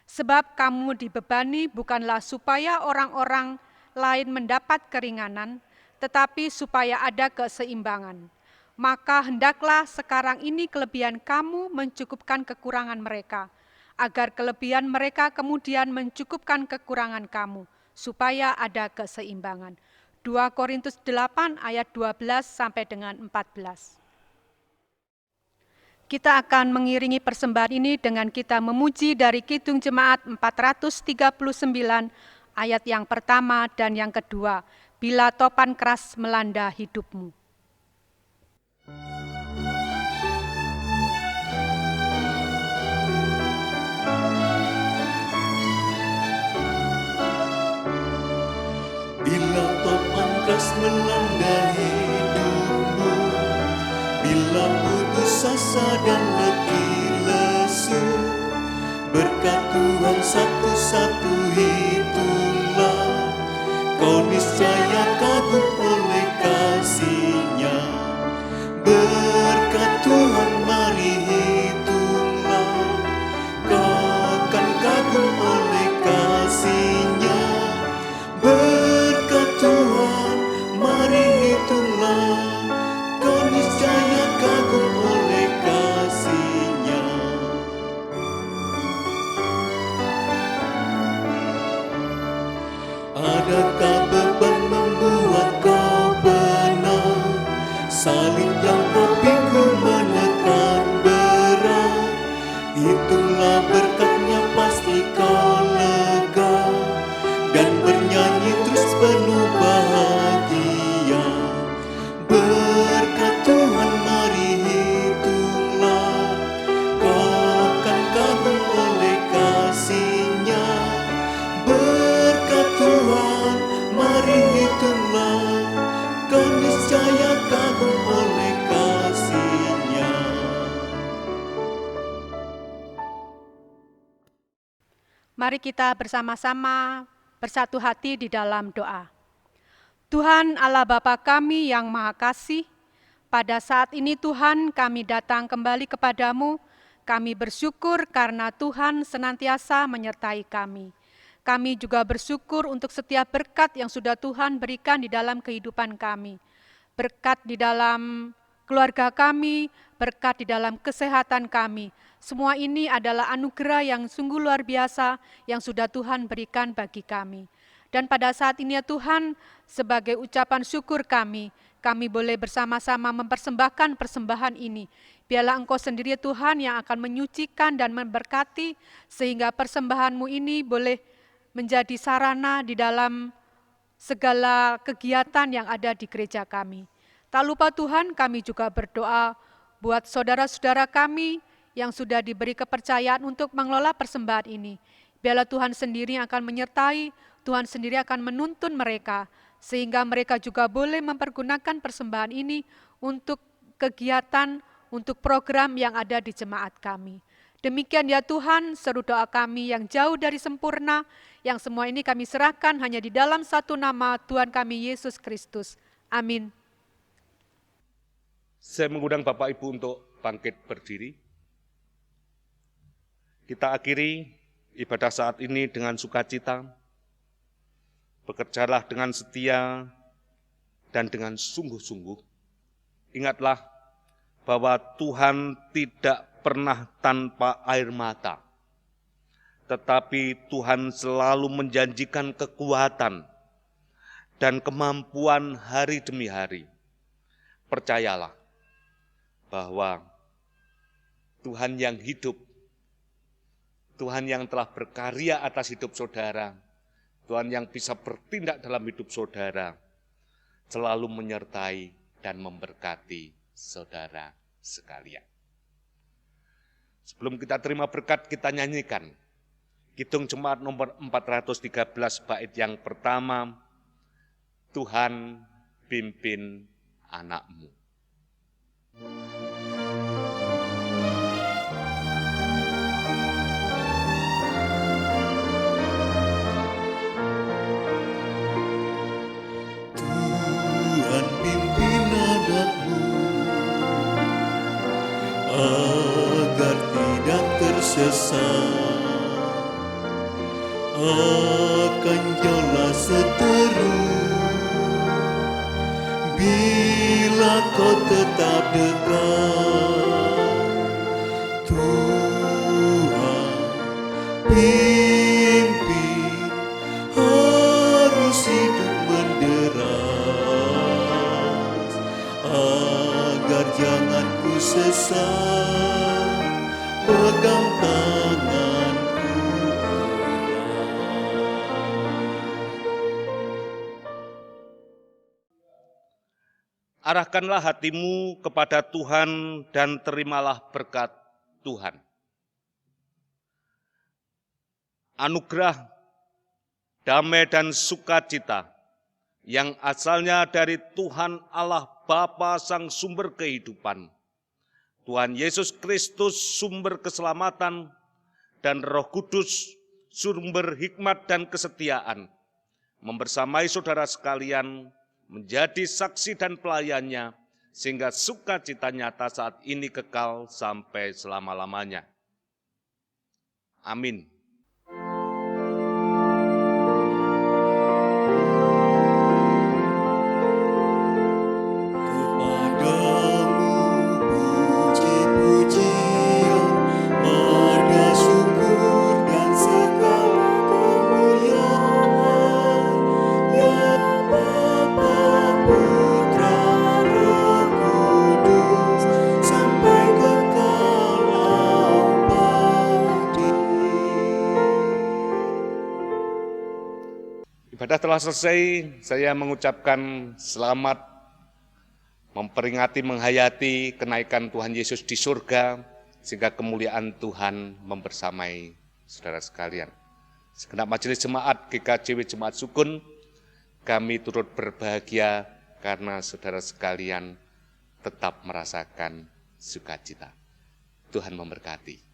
[SPEAKER 6] Sebab kamu dibebani bukanlah supaya orang-orang lain mendapat keringanan, tetapi supaya ada keseimbangan. Maka hendaklah sekarang ini kelebihan kamu mencukupkan kekurangan mereka, agar kelebihan mereka kemudian mencukupkan kekurangan kamu, supaya ada keseimbangan. 2 Korintus 8 ayat 12 sampai dengan 14. Kita akan mengiringi persembahan ini dengan kita memuji dari Kidung Jemaat 439 ayat yang pertama dan yang kedua, bila topan keras melanda hidupmu.
[SPEAKER 2] Bila topan keras melanda hidupmu, bila putus asa dan letih lesu, berkat Tuhan satu-satu hitunglah, kau niscaya kagum oleh kasih-Nya. Berkat Tuhan mari hitunglah, kau akan kagum oleh kasih-Nya. Berkat Tuhan mari hitunglah, kau niscaya kagum oleh kasih-Nya. Adakah beban membuat kau benar? Salib yang kau pikul menekan berat. Hitunglah berkat-Nya pasti kau lega, dan bernyanyi terus penuh bahagia. Berkat Tuhan mari hitunglah, kau akan kagum oleh kasih-Nya. Berkat Tuhan mari hitunglah, kau niscaya kagum oleh kasih-Nya.
[SPEAKER 6] Mari kita bersama-sama bersatu hati di dalam doa. Tuhan Allah Bapa kami yang Maha Kasih, pada saat ini Tuhan kami datang kembali kepadamu, kami bersyukur karena Tuhan senantiasa menyertai kami. Kami juga bersyukur untuk setiap berkat yang sudah Tuhan berikan di dalam kehidupan kami. Berkat di dalam keluarga kami, berkat di dalam kesehatan kami. Semua ini adalah anugerah yang sungguh luar biasa yang sudah Tuhan berikan bagi kami. Dan pada saat ini ya Tuhan, sebagai ucapan syukur kami boleh bersama-sama mempersembahkan persembahan ini. Biarlah Engkau sendiri Tuhan yang akan menyucikan dan memberkati, sehingga persembahan-Mu ini boleh menjadi sarana di dalam segala kegiatan yang ada di gereja kami. Tak lupa Tuhan, kami juga berdoa buat saudara-saudara kami yang sudah diberi kepercayaan untuk mengelola persembahan ini. Biarlah Tuhan sendiri yang akan menyertai, Tuhan sendiri akan menuntun mereka, sehingga mereka juga boleh mempergunakan persembahan ini untuk kegiatan, untuk program yang ada di jemaat kami. Demikian ya Tuhan, seru doa kami yang jauh dari sempurna, yang semua ini kami serahkan hanya di dalam satu nama Tuhan kami Yesus Kristus. Amin.
[SPEAKER 3] Saya mengundang Bapak Ibu untuk bangkit berdiri. Kita akhiri ibadah saat ini dengan sukacita. Bekerjalah dengan setia dan dengan sungguh-sungguh. Ingatlah bahwa Tuhan tidak pernah tanpa air mata. Tetapi Tuhan selalu menjanjikan kekuatan dan kemampuan hari demi hari. Percayalah bahwa Tuhan yang hidup, Tuhan yang telah berkarya atas hidup saudara, Tuhan yang bisa bertindak dalam hidup saudara, selalu menyertai dan memberkati saudara sekalian. Sebelum kita terima berkat, kita nyanyikan Kidung Jemaat nomor 413 bait yang pertama, Tuhan pimpin anakmu.
[SPEAKER 2] Tuhan pimpin anakmu agar tidak tersesat, akan jalan seteru bila kau tetap dekat. Tuhan pimpin, harus hidup menderas, agar jangan ku sesat, pegang tanganku erat.
[SPEAKER 3] Arahkanlah hatimu kepada Tuhan dan terimalah berkat Tuhan. Anugerah, damai dan sukacita yang asalnya dari Tuhan Allah Bapa Sang Sumber Kehidupan, Tuhan Yesus Kristus Sumber Keselamatan, dan Roh Kudus Sumber Hikmat dan Kesetiaan, membersamai saudara sekalian, menjadi saksi dan pelayannya, sehingga sukacita nyata saat ini kekal sampai selama-lamanya. Amin.
[SPEAKER 2] Kepadamu puji-pujian, ada syukur dan segala kemuliaan, ya Bapa, Putra, Roh Kudus, sampai kekal abadi.
[SPEAKER 3] Ibadah telah selesai, saya mengucapkan selamat memperingati, menghayati kenaikan Tuhan Yesus di surga, sehingga kemuliaan Tuhan membersamai saudara sekalian. Segenap majelis jemaat GKJW Jemaat Sukun, kami turut berbahagia karena saudara sekalian tetap merasakan sukacita. Tuhan memberkati.